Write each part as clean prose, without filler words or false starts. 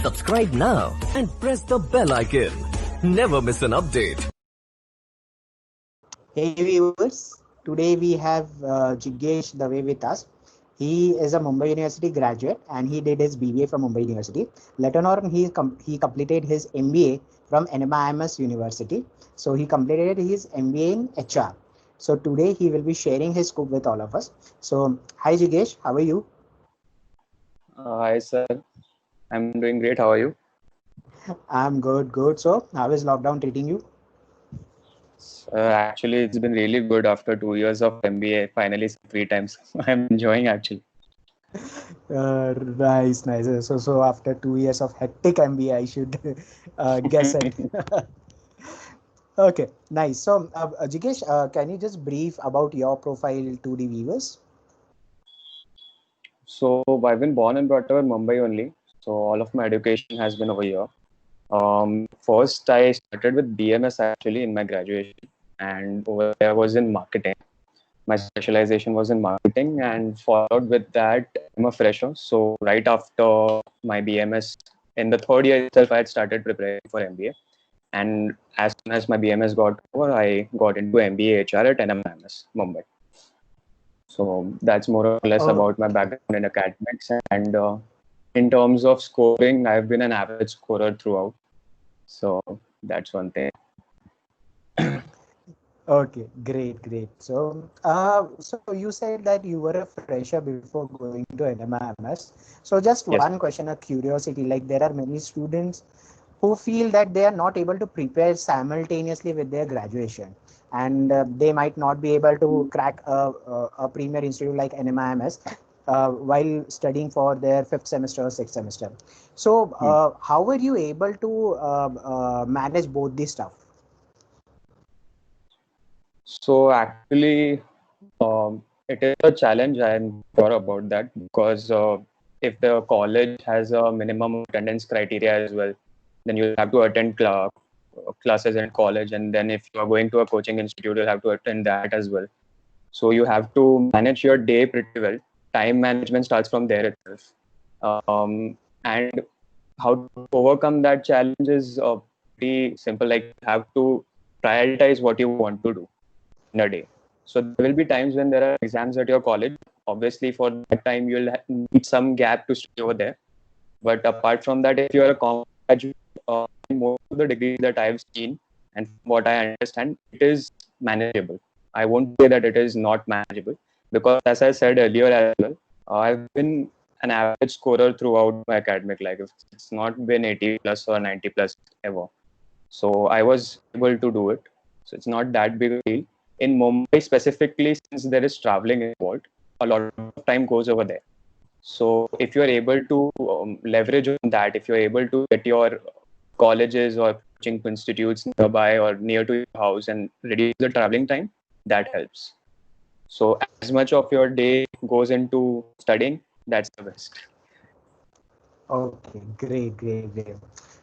Subscribe now and press the bell icon. Never miss an update. Hey viewers, today we have Jiggesh Dave with us. He is a Mumbai University graduate and he did his BBA from Mumbai University. Later on, he completed his MBA from NMIMS University. So he completed his MBA in HR. So today he will be sharing his scoop with all of us. So hi Jiggesh, how are you? Hi, sir. I'm doing great. How are you? I'm good. So how is lockdown treating you? Actually, it's been really good after 2 years of MBA. Finally, some free times. I'm enjoying actually. Nice. So after 2 years of hectic MBA, I should guess it. Okay, nice. So, Jiggesh, can you just brief about your profile to the viewers? So, I've been born and brought up in Mumbai only. So, all of my education has been over here. First, I started with BMS actually in my graduation, and over there I was in marketing. My specialization was in marketing, and followed with that, I'm a fresher. So, right after my BMS, in the third year itself, I had started preparing for MBA. And as soon as my BMS got over, I got into MBA HR at NMIMS, Mumbai. So that's more or less Oh, about my background in academics. And in terms of scoring, I've been an average scorer throughout. So that's one thing. okay, great. So you said that you were a fresher before going to NMIMS. So just one Yes. question, a curiosity, like there are many students who feel that they are not able to prepare simultaneously with their graduation, and they might not be able to crack a premier institute like NMIMS while studying for their fifth semester or sixth semester. So Hmm. how were you able to manage both this stuff? So actually, it is a challenge. I'm sure about that because if the college has a minimum attendance criteria as well, then you'll have to attend classes in college, and then if you are going to a coaching institute, you'll have to attend that as well. So you have to manage your day pretty well. Time management starts from there itself. And how to overcome that challenge is pretty simple. Like you have to prioritize what you want to do in a day. So there will be times when there are exams at your college. Obviously, for that time, you'll need some gap to stay over there. But apart from that, if you are a college graduate, most of the degrees that I've seen and from what I understand, it is manageable. I won't say that it is not manageable because, as I said earlier as well, I've been an average scorer throughout my academic life. It's not been 80 plus or 90 plus ever. So I was able to do it. So it's not that big a deal. In Mumbai specifically, since there is traveling involved, a lot of time goes over there. So if you're able to leverage on that, if you're able to get your colleges or coaching institutes nearby or near to your house and reduce the traveling time, that helps. So as much of your day goes into studying, that's the best. Okay, great.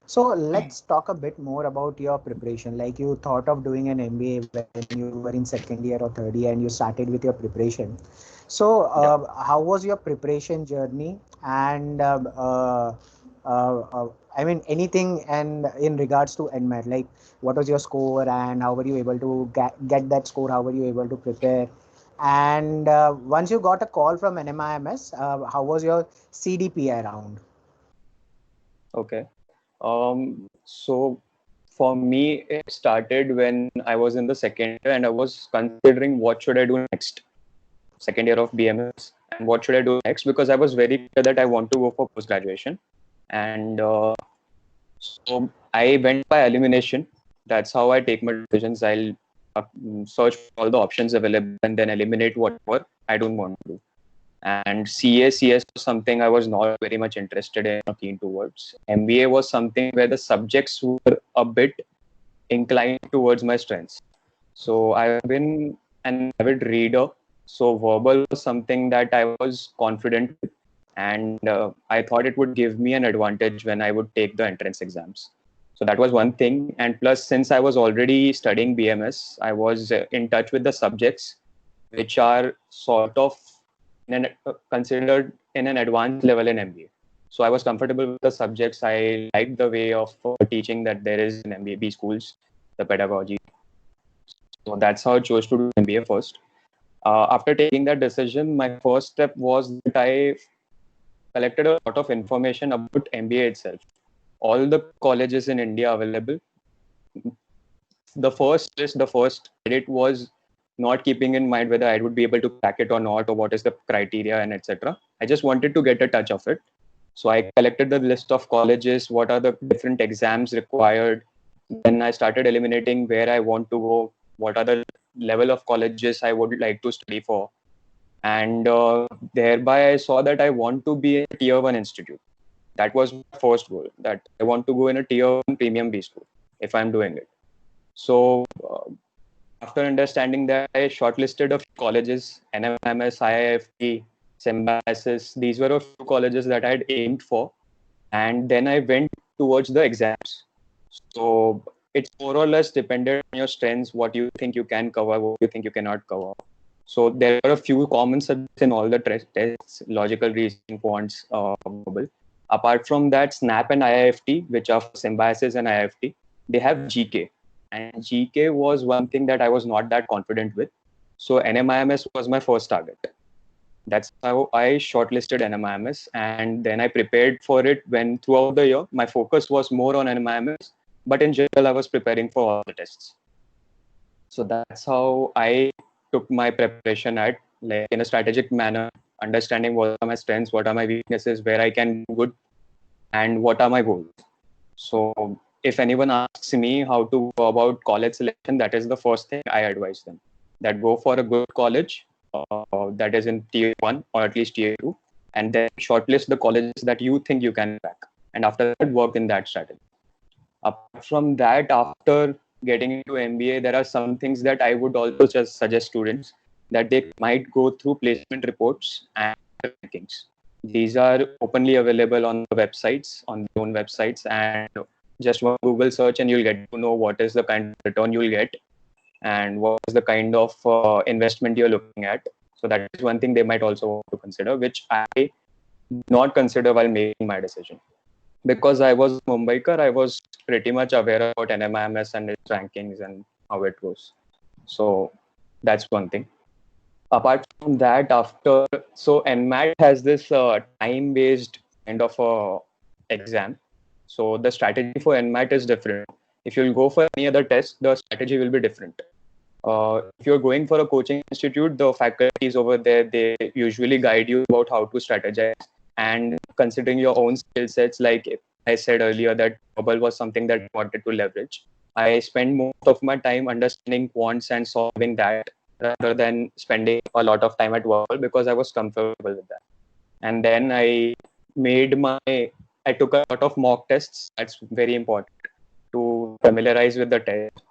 So let's talk a bit more about your preparation. Like you thought of doing an MBA when you were in second year or third year and you started with your preparation. So Yeah. how was your preparation journey? And I mean anything and in regards to NMAT, like what was your score and how were you able to get that score? How were you able to prepare? And once you got a call from NMIMS, how was your CDP around? Okay. So for me, it started when I was in the second year and I was considering what should I do next. Second year of BMS, and what should I do next, because I was very clear that I want to go for post graduation. And so I went by elimination. That's how I take my decisions. I'll search for all the options available and then eliminate whatever I don't want to do. And CS was something I was not very much interested in or keen towards. MBA was something where the subjects were a bit inclined towards my strengths. So I've been an avid reader. So verbal was something that I was confident with, and I thought it would give me an advantage when I would take the entrance exams. So that was one thing. And plus, since I was already studying BMS, I was in touch with the subjects which are sort of considered in an advanced level in MBA. So I was comfortable with the subjects. I liked the way of teaching that there is in MBA schools, the pedagogy. So that's how I chose to do MBA first. After taking that decision, my first step was that I collected a lot of information about MBA itself. All the colleges in India available. The first edit was not keeping in mind whether I would be able to crack it or not, or what is the criteria and etc. I just wanted to get a touch of it. So I collected the list of colleges, what are the different exams required. Then I started eliminating where I want to go, what are the level of colleges I would like to study for. And thereby I saw that I want to be in a tier 1 institute. That was my first goal, that I want to go in a tier 1 premium B school if I'm doing it. So after understanding that, I shortlisted a few colleges, NMIMS, IIFT, Symbiosis. These were a few colleges that I had aimed for. And then I went towards the exams. So it's more or less dependent on your strengths, what you think you can cover, what you think you cannot cover. So there are a few common subjects in all the tests, logical reasoning, quants, verbal. Apart from that, SNAP and IIFT, which are for Symbiosis and IIFT, they have GK. And GK was one thing that I was not that confident with. So NMIMS was my first target. That's how I shortlisted NMIMS, and then I prepared for it. When throughout the year, my focus was more on NMIMS, but in general, I was preparing for all the tests. So that's how I took my preparation at, like, in a strategic manner, understanding what are my strengths, what are my weaknesses, where I can do good, and what are my goals. So if anyone asks me how to go about college selection, that is the first thing I advise them, that go for a good college that is in tier 1 or at least tier 2, and then shortlist the colleges that you think you can crack, and after that work in that strategy. Apart from that, after getting into MBA, there are some things that I would also just suggest students, that they might go through placement reports and rankings. These are openly available on the websites, on their own websites, and just one Google search and you'll get to know what is the kind of return you'll get and what is the kind of investment you're looking at. So that is one thing they might also want to consider, which I did not consider while making my decision. Because I was Mumbaikar, I was pretty much aware about NMIMS and its rankings and how it goes. So that's one thing. Apart from that, so NMAT has this time-based kind of exam. So the strategy for NMAT is different. If you'll go for any other test, the strategy will be different. If you're going for a coaching institute, the faculties over there, they usually guide you about how to strategize, and considering your own skill sets. Like I said earlier, that bubble was something that I wanted to leverage. I spent most of my time understanding quants and solving that, rather than spending a lot of time at Wobble, because I was comfortable with that. And then I took a lot of mock tests. That's very important to familiarize with the test,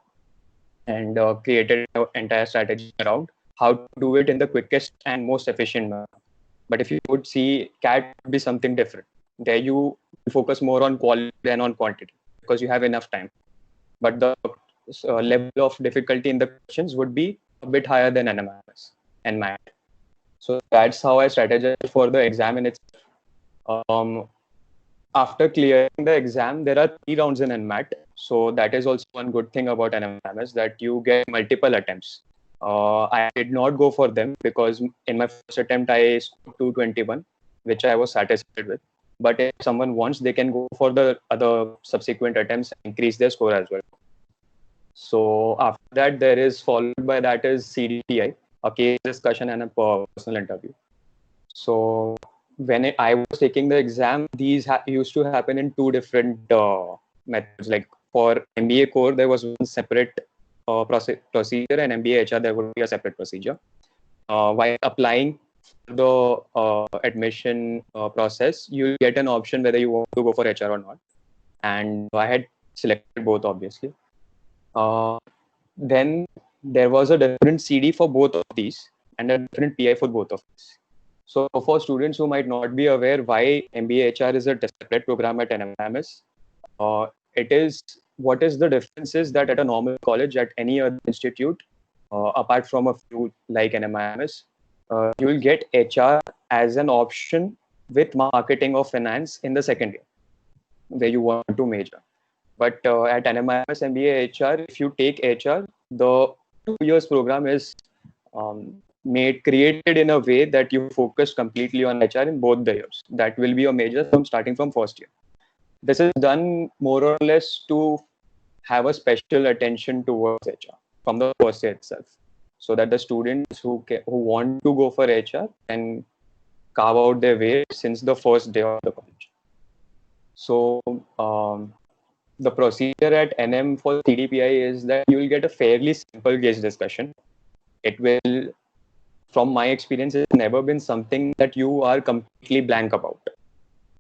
and created an entire strategy around how to do it in the quickest and most efficient manner. But if you would see, CAT would be something different. There you focus more on quality than on quantity, because you have enough time. But the level of difficulty in the questions would be a bit higher than NMIMS and MAT. So that's how I strategized for the exam in itself. After clearing the exam, there are 3 rounds in NMAT. So that is also one good thing about NMIMS, that you get multiple attempts. I did not go for them because in my first attempt I scored 221, which I was satisfied with. But if someone wants, they can go for the other subsequent attempts and increase their score as well. So after that, there is followed by that is CDTI, a case discussion and a personal interview. So when I was taking the exam, these used to happen in 2 different methods. Like for MBA core, there was one separate procedure, and MBA HR, there would be a separate procedure. While applying the admission process, you get an option whether you want to go for HR or not. And I had selected both, obviously. Then there was a different CD for both of these and a different PI for both of these. So for students who might not be aware why MBA HR is a separate program at NMIMS, what is the difference is that at a normal college, at any other institute, apart from a few like NMIMS, you will get HR as an option with marketing or finance in the second year, where you want to major. But at NMIMS MBA HR, if you take HR, the 2 years program is created in a way that you focus completely on HR in both the years. That will be your major from starting from first year. This is done more or less to have a special attention towards HR from the first year itself, so that the students who want to go for HR can carve out their way since the first day of the college. So the procedure at NM for CDPI is that you will get a fairly simple case discussion. It will, from my experience, it's never been something that you are completely blank about.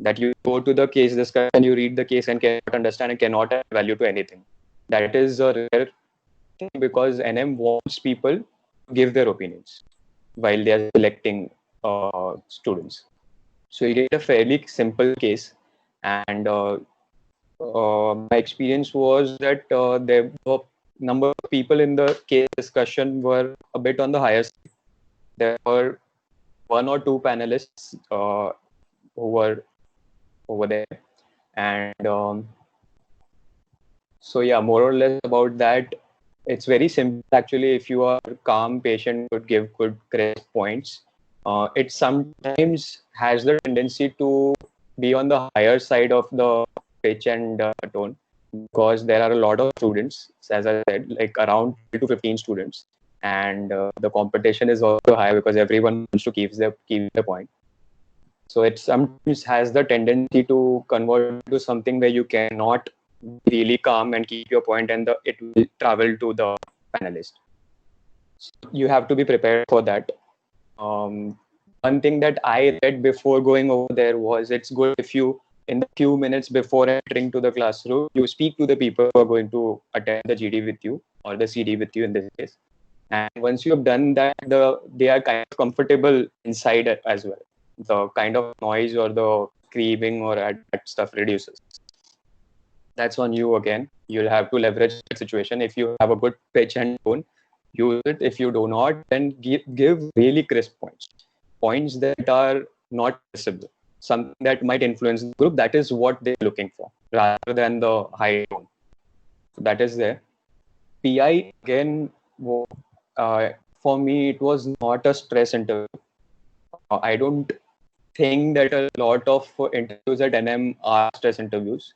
That you go to the case discussion, you read the case and cannot understand and cannot add value to anything. That is a rare thing because NM wants people to give their opinions while they are selecting students. So you get a fairly simple case, and my experience was that there were number of people in the case discussion were a bit on the higher side. There were 1 or 2 panelists who were over there, and so yeah, more or less about that. It's very simple actually. If you are calm, patient, could give good crisp points. It sometimes has the tendency to be on the higher side of the pitch and tone, because there are a lot of students, as I said, like around 12 to 15 students, and the competition is also high because everyone wants to keep their point. So it sometimes has the tendency to convert to something where you cannot really calm and keep your point, and it will travel to the panelist. So you have to be prepared for that. One thing that I read before going over there was it's good if you, in the few minutes before entering to the classroom, you speak to the people who are going to attend the GD with you or the CD with you in this case. And once you have done that, they are kind of comfortable inside as well. The kind of noise or the screaming or that stuff reduces. That's on you again. You'll have to leverage that situation. If you have a good pitch and tone, use it. If you do not, then give really crisp points that are not visible, something that might influence the group. That is what they're looking for, rather than the high tone. So that is there. PI again, for me, it was not a stress interview. I don't think that a lot of interviews at NM are stress interviews.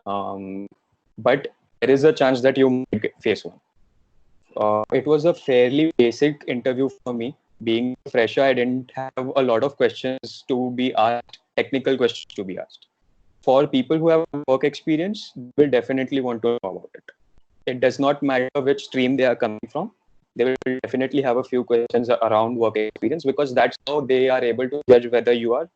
But there is a chance that you might face one. It was a fairly basic interview for me. Being a fresher, I didn't have a lot of questions to be asked, technical questions to be asked. For people who have work experience, they will definitely want to know about it. It does not matter which stream they are coming from. They will definitely have a few questions around work experience, because that's how they are able to judge whether you are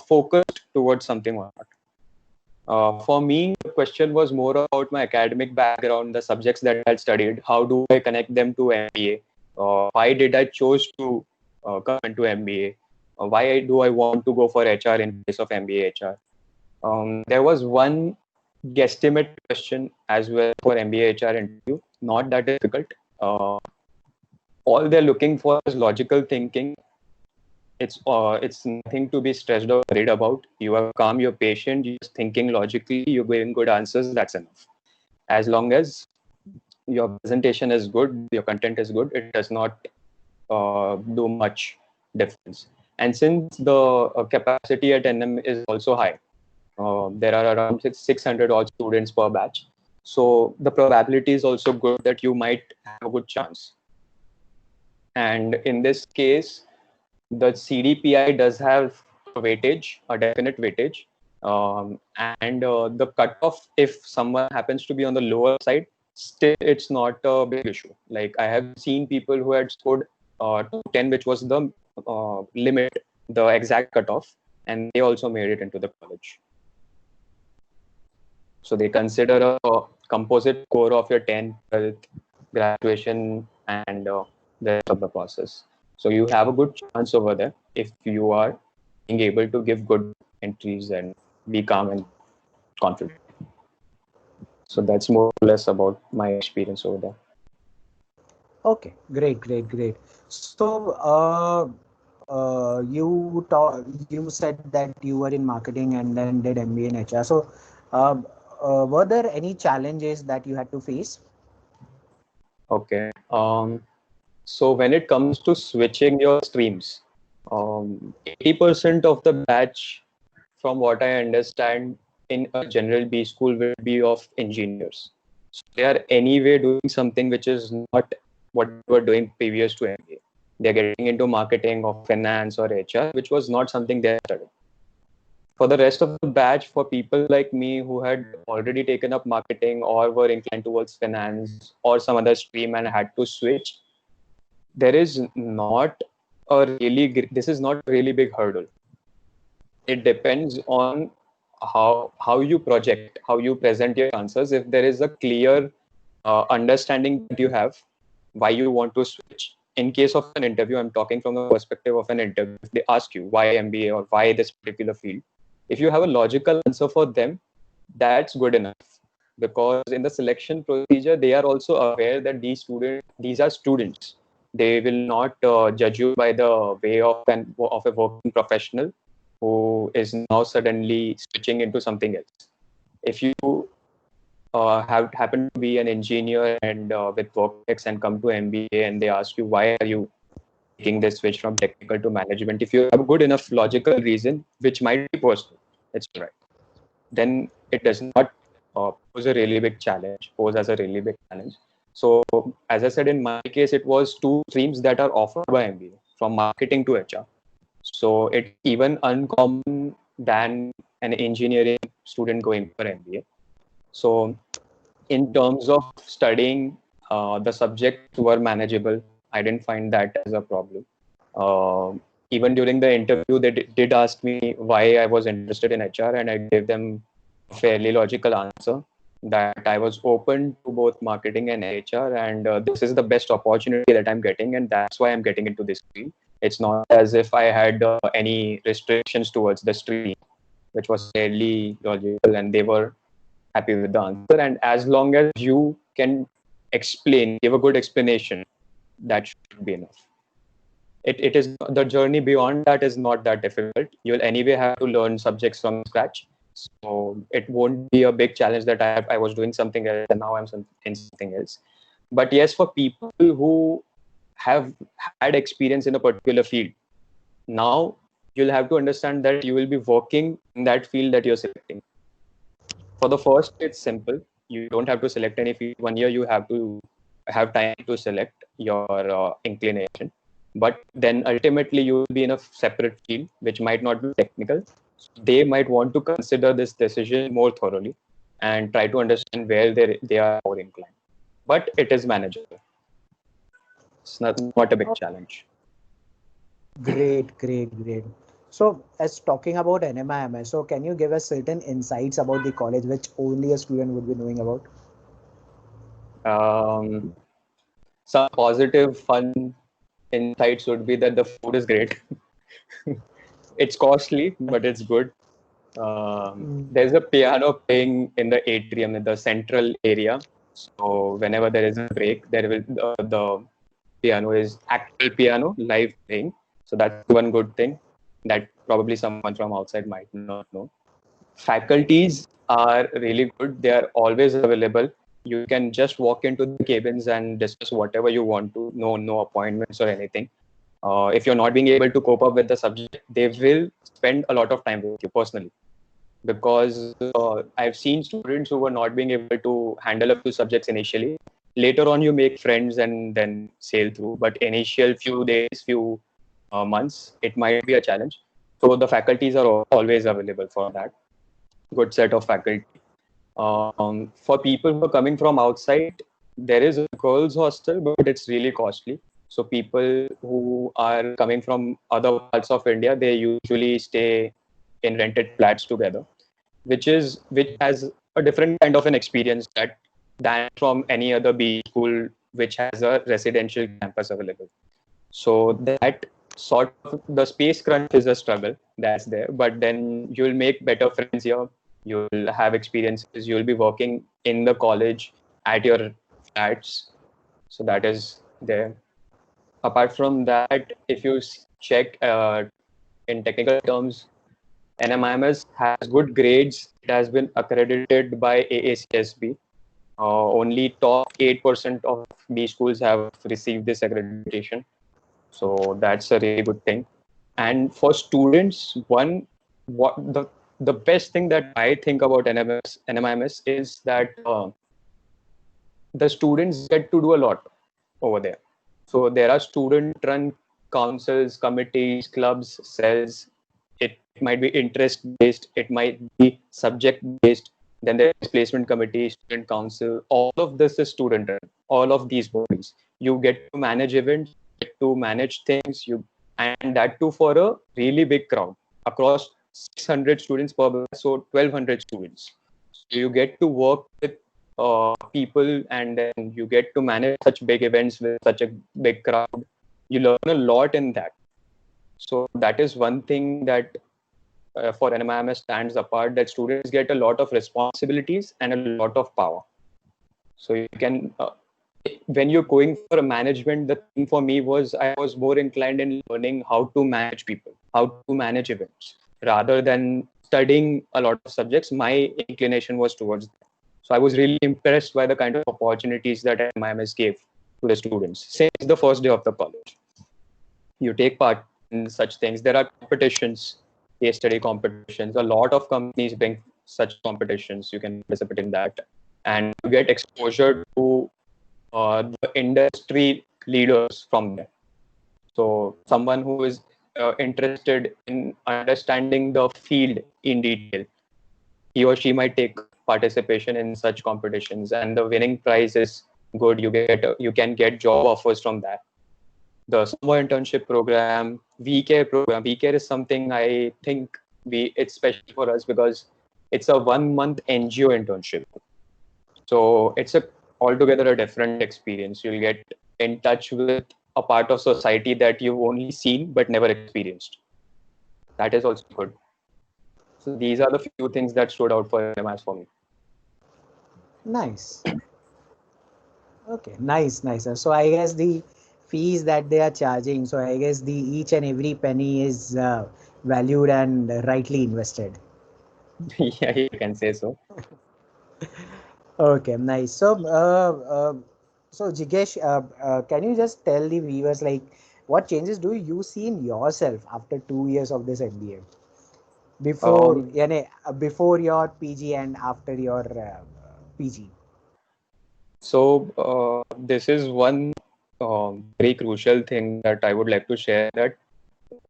focused towards something or not. For me, the question was more about my academic background, the subjects that I had studied. How do I connect them to MBA? Why did I choose to come into MBA? Why do I want to go for HR in place of MBA HR? There was one guesstimate question as well for MBA HR interview. Not that difficult. All they're looking for is logical thinking. It's nothing to be stressed or worried about. You are calm, you're patient, you're thinking logically, you're giving good answers. That's enough. As long as your presentation is good, your content is good, it does not do much difference. And since the capacity at NM is also high, there are around 600 odd students per batch. So the probability is also good that you might have a good chance. And in this case, the CDPI does have a weightage, a definite weightage. And the cutoff, if someone happens to be on the lower side, still it's not a big issue. Like I have seen people who had scored 10, which was the limit, the exact cutoff, and they also made it into the college. So they consider a composite score of your 10th, 12th, graduation, and the rest of the process. So you have a good chance over there if you are being able to give good entries and be calm and confident. So that's more or less about my experience over there. Okay, great. So, you said that you were in marketing and then did MBA in HR. So, uh, were there any challenges that you had to face? Okay. So when it comes to switching your streams, 80% of the batch, from what I understand, in a general B school will be of engineers. So they are anyway doing something which is not what they were doing previous to MBA. They're getting into marketing or finance or HR, which was not something they studied. For the rest of the batch, for people like me who had already taken up marketing or were inclined towards finance or some other stream and had to switch, there is not this is not a really big hurdle. It depends on how you project, how you present your answers. If there is a clear understanding that you have why you want to switch. In case of an interview, I'm talking from the perspective of an interview. If they ask you why MBA or why this particular field, if you have a logical answer for them, that's good enough. Because in the selection procedure, they are also aware that these are students. They will not judge you by the way of a working professional who is now suddenly switching into something else. If you have happen to be an engineer and with WorkX and come to MBA and they ask you why are you taking this switch from technical to management, if you have a good enough logical reason, which might be personal, it's all right. Then it does not pose as a really big challenge. So as I said, in my case, it was two streams that are offered by MBA, from marketing to HR. So it's even uncommon than an engineering student going for MBA. So in terms of studying, the subjects were manageable. I didn't find that as a problem. Even during the interview, they did ask me why I was interested in HR, and I gave them a fairly logical answer that I was open to both marketing and HR, and this is the best opportunity that I'm getting, and that's why I'm getting into this field. It's not as if I had any restrictions towards the stream, which was fairly logical, and they were happy with the answer. And as long as you can give a good explanation, that should be enough. It is the journey beyond that is not that difficult. You'll anyway have to learn subjects from scratch. So it won't be a big challenge that I was doing something else and now in something else. But yes, for people who have had experience in a particular field, now you'll have to understand that you will be working in that field that you're selecting. For the first, it's simple. You don't have to select any field. 1 year, you have to have time to select your inclination. But then ultimately, you will be in a separate field, which might not be technical. They might want to consider this decision more thoroughly and try to understand where they are more inclined. But it is manageable. It's not a big challenge. Great. So, as talking about NMIMS, so can you give us certain insights about the college which only a student would be knowing about? Some positive, fun insights would be that the food is great. It's costly, but it's good. There's a piano playing in the atrium in the central area. So whenever there is a break, there will the piano is actual piano live playing. So that's one good thing that probably someone from outside might not know. Faculties are really good. They are always available. You can just walk into the cabins and discuss whatever you want to. No appointments or anything. If you're not being able to cope up with the subject, they will spend a lot of time with you personally. Because I've seen students who were not being able to handle a few subjects initially. Later on, you make friends and then sail through. But initial few days, few months, it might be a challenge. So the faculties are always available for that. Good set of faculty. For people who are coming from outside, there is a girls' hostel, but it's really costly. So people who are coming from other parts of India, they usually stay in rented flats together, which has a different kind of an experience than from any other B school which has a residential campus available. So that sort of the space crunch is a struggle that's there, but then you'll make better friends here. You'll have experiences. You'll be working in the college at your flats. So that is there. Apart from that, if you check in technical terms, NMIMS has good grades. It has been accredited by AACSB. Only top 8% of B schools have received this accreditation. So that's a really good thing. And for students, what the best thing that I think about NMIMS is that the students get to do a lot over there. So there are student-run councils, committees, clubs, cells. It might be interest-based. It might be subject-based. Then there is placement committee, student council. All of this is student-run. All of these bodies. You get to manage events, get to manage things. And that too for a really big crowd across 600 students per batch, so 1,200 students. So you get to work with people, and then you get to manage such big events with such a big crowd. You learn a lot in that. So that is one thing that for NMIMS stands apart, that students get a lot of responsibilities and a lot of power. So you can, when you're going for a management, the thing for me was I was more inclined in learning how to manage people, how to manage events, rather than studying a lot of subjects. My inclination was towards that. So I was really impressed by the kind of opportunities that MIMS gave to the students since the first day of the college. You take part in such things. There are competitions, case study competitions. A lot of companies bring such competitions. You can participate in that, and you get exposure to the industry leaders from there. So someone who is interested in understanding the field in detail, he or she might take participation in such competitions, and the winning prize is good. You can get job offers from that. The summer internship program, VCare program. VCare is something I think it's special for us because it's a 1 month NGO internship. So it's altogether a different experience. You'll get in touch with a part of society that you've only seen but never experienced. That is also good. So these are the few things that stood out for MIS for me. Nice. Okay, nice. So I guess the fees that they are charging, so I guess the each and every penny is valued and rightly invested. Yeah, you can say so. Okay, nice. So Jigesh, can you just tell the viewers like what changes do you see in yourself after 2 years of this MBA? Before, Um, before your PG and after your PG. this is one very crucial thing that I would like to share, that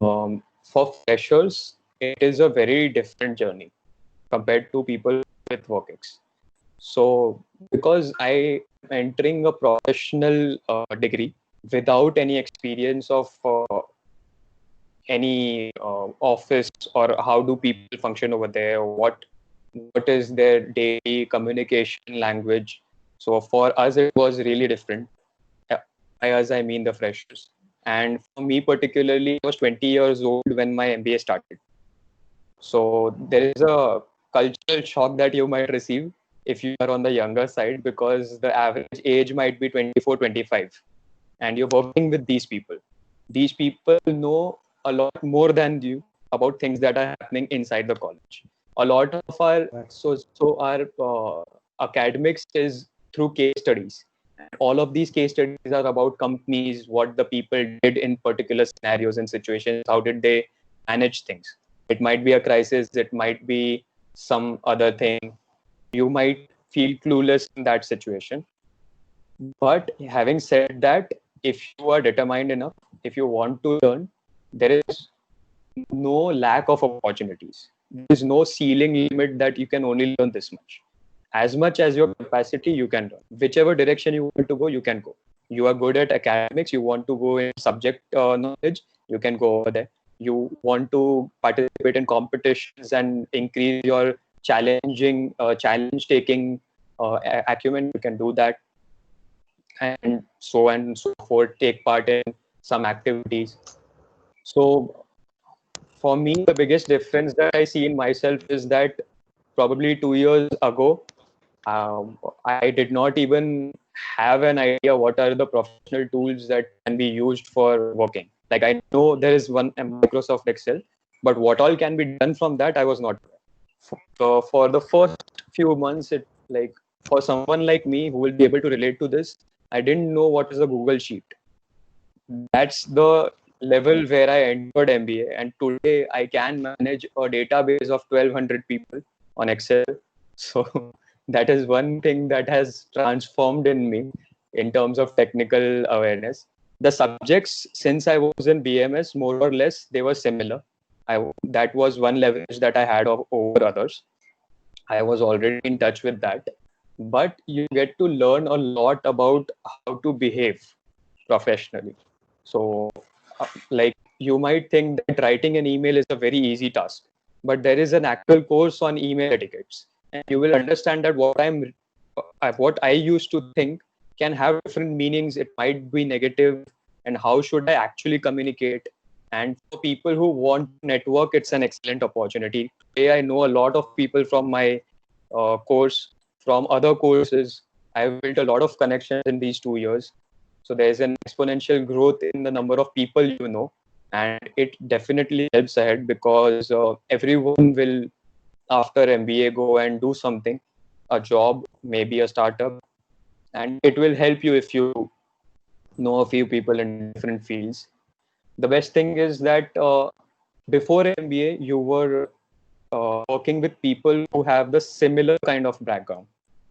for freshers, it is a very different journey compared to people with work. So, because I am entering a professional degree without any experience of any office, or how do people function over there, what is their daily communication language. So for us, it was really different. By us, I mean the freshers. And for me particularly, I was 20 years old when my MBA started. So there is a cultural shock that you might receive if you are on the younger side, because the average age might be 24, 25, and you're working with these people. These people know a lot more than you about things that are happening inside the college. A lot of our our academics is through case studies. All of these case studies are about companies, what the people did in particular scenarios and situations, how did they manage things. It might be a crisis, it might be some other thing. You might feel clueless in that situation. But having said that, if you are determined enough, if you want to learn, there is no lack of opportunities. There is no ceiling limit that you can only learn this much. As much as your capacity, you can learn. Whichever direction you want to go, you can go. You are good at academics, you want to go in subject knowledge, you can go over there. You want to participate in competitions and increase your challenge taking acumen, you can do that. And so forth, take part in some activities. So for me, the biggest difference that I see in myself is that probably 2 years ago, I did not even have an idea what are the professional tools that can be used for working. Like I know there is one Microsoft Excel, but what all can be done from that, I was not aware. So for the first few months, it like for someone like me who will be able to relate to this, I didn't know what is a Google Sheet. That's the level where I entered MBA, and today I can manage a database of 1,200 people on Excel. So that is one thing that has transformed in me in terms of technical awareness. The subjects, since I was in BMS, more or less they were similar. That was one leverage that I had over others. I was already in touch with that, but you get to learn a lot about how to behave professionally. So, like you might think that writing an email is a very easy task, but there is an actual course on email etiquettes, and you will understand that what I used to think can have different meanings. It might be negative, and how should I actually communicate? And for people who want to network, it's an excellent opportunity. Today, I know a lot of people from my course, from other courses. I've built a lot of connections in these 2 years. So there's an exponential growth in the number of people you know, and it definitely helps ahead because everyone will, after MBA, go and do something, a job, maybe a startup, and it will help you if you know a few people in different fields. The best thing is that before MBA, you were working with people who have the similar kind of background.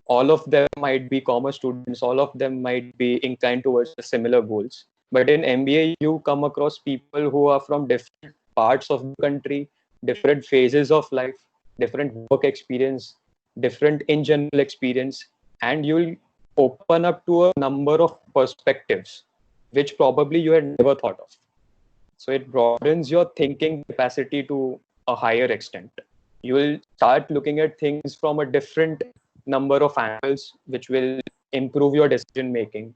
All of them might be commerce students, all of them might be inclined towards the similar goals. But in MBA, you come across people who are from different parts of the country, different phases of life, different work experience, different in general experience, and you'll open up to a number of perspectives which probably you had never thought of. So it broadens your thinking capacity to a higher extent. You will start looking at things from a different number of angles, which will improve your decision making.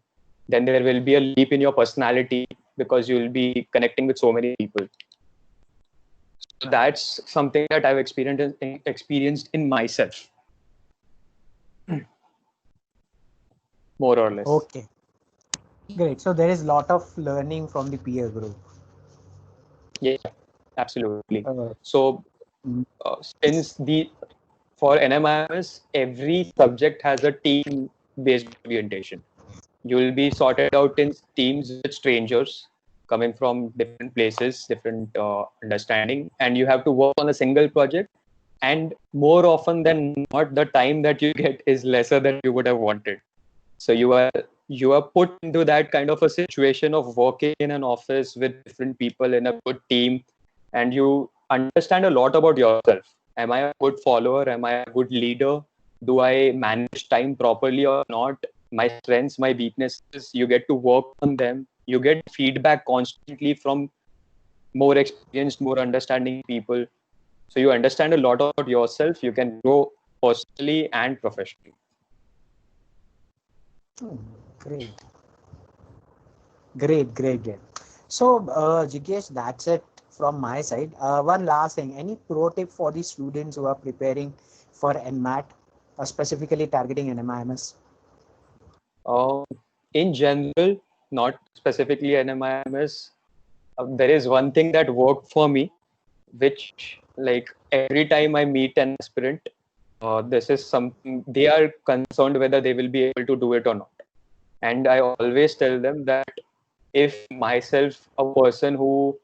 Then there will be a leap in your personality because you will be connecting with so many people. So that's something that I've experienced in myself, more or less. Okay, great. So there is a lot of learning from the peer group. Yeah, absolutely. Uh, So mm, since for NMIMS, every subject has a team-based orientation. You will be sorted out in teams with strangers coming from different places, different understanding, and you have to work on a single project. And more often than not, the time that you get is lesser than you would have wanted. So you are put into that kind of a situation of working in an office with different people in a good team, and you understand a lot about yourself. Am I a good follower? Am I a good leader? Do I manage time properly or not? My strengths, my weaknesses, you get to work on them. You get feedback constantly from more experienced, more understanding people. So you understand a lot about yourself. You can grow personally and professionally. great, great. So, Jignesh, that's it from my side. One last thing, any pro tip for the students who are preparing for NMAT, specifically targeting NMIMS? Uh, in general, not specifically NMIMS, there is one thing that worked for me, which like every time I meet an aspirant, this is something they are concerned whether they will be able to do it or not. And I always tell them that if myself, a person who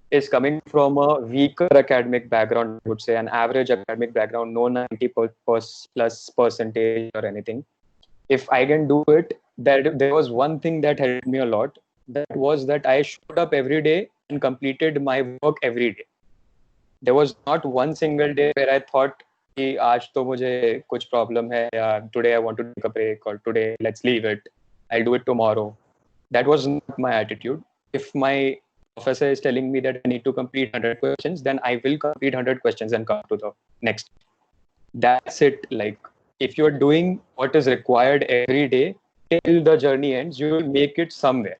is coming from a weaker academic background, I would say an average academic background, no 90 plus percentage or anything, if I can do it, that there was one thing that helped me a lot. That was that I showed up every day and completed my work every day. There was not one single day where I thought कि आज तो मुझे कुछ problem है या today I want to take a break or today let's leave it. I'll do it tomorrow. That was not my attitude. If my professor is telling me that I need to complete 100 questions, then I will complete 100 questions and come to the next. That's it. Like if you're doing what is required every day till the journey ends, you will make it somewhere.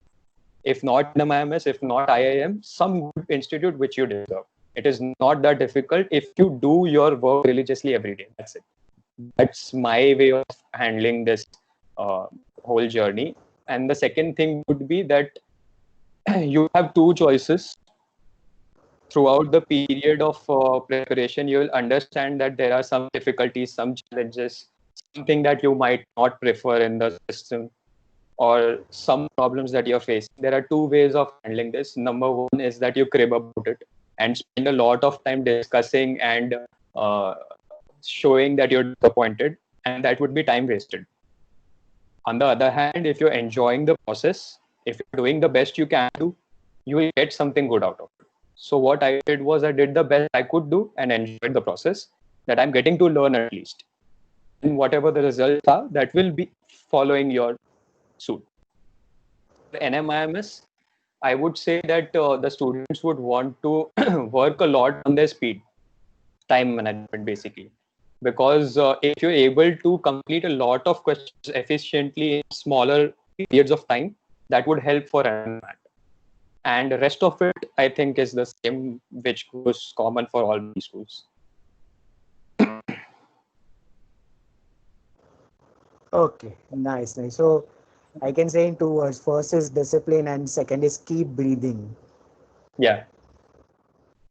If not in MIMS, if not IIM, some good institute which you deserve. It is not that difficult if you do your work religiously every day. That's it. That's my way of handling this whole journey. And the second thing would be that you have two choices throughout the period of preparation. You will understand that there are some difficulties, some challenges, something that you might not prefer in the system, or some problems that you're facing. There are two ways of handling this. Number one is that you crib about it and spend a lot of time discussing and uh, showing that you're disappointed, and that would be time wasted. On the other hand, if you're enjoying the process, if you're doing the best you can do, you will get something good out of it. So what I did was I did the best I could do and enjoyed the process, that I'm getting to learn at least. And whatever the results are, that will be following your suit. The NMIMS, I would say that the students would want to work a lot on their speed, time management basically. Because if you're able to complete a lot of questions efficiently in smaller periods of time, that would help for NMAT. And the rest of it, I think, is the same, which goes common for all these schools. Okay, nice, nice. So I can say in two words. First is discipline, and second is keep breathing. Yeah.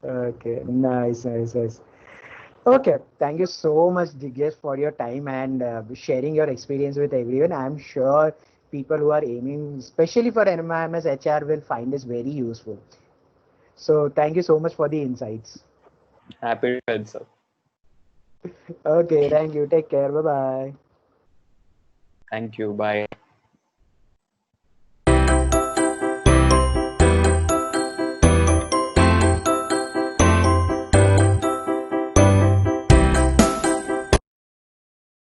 Okay, nice, nice, nice. Okay, thank you so much, Digesh, for your time and sharing your experience with everyone. I'm sure people who are aiming, especially for NMIMS HR, will find this very useful. So, thank you so much for the insights. Happy to help, sir. Okay, thank you. Take care. Bye bye. Thank you. Bye.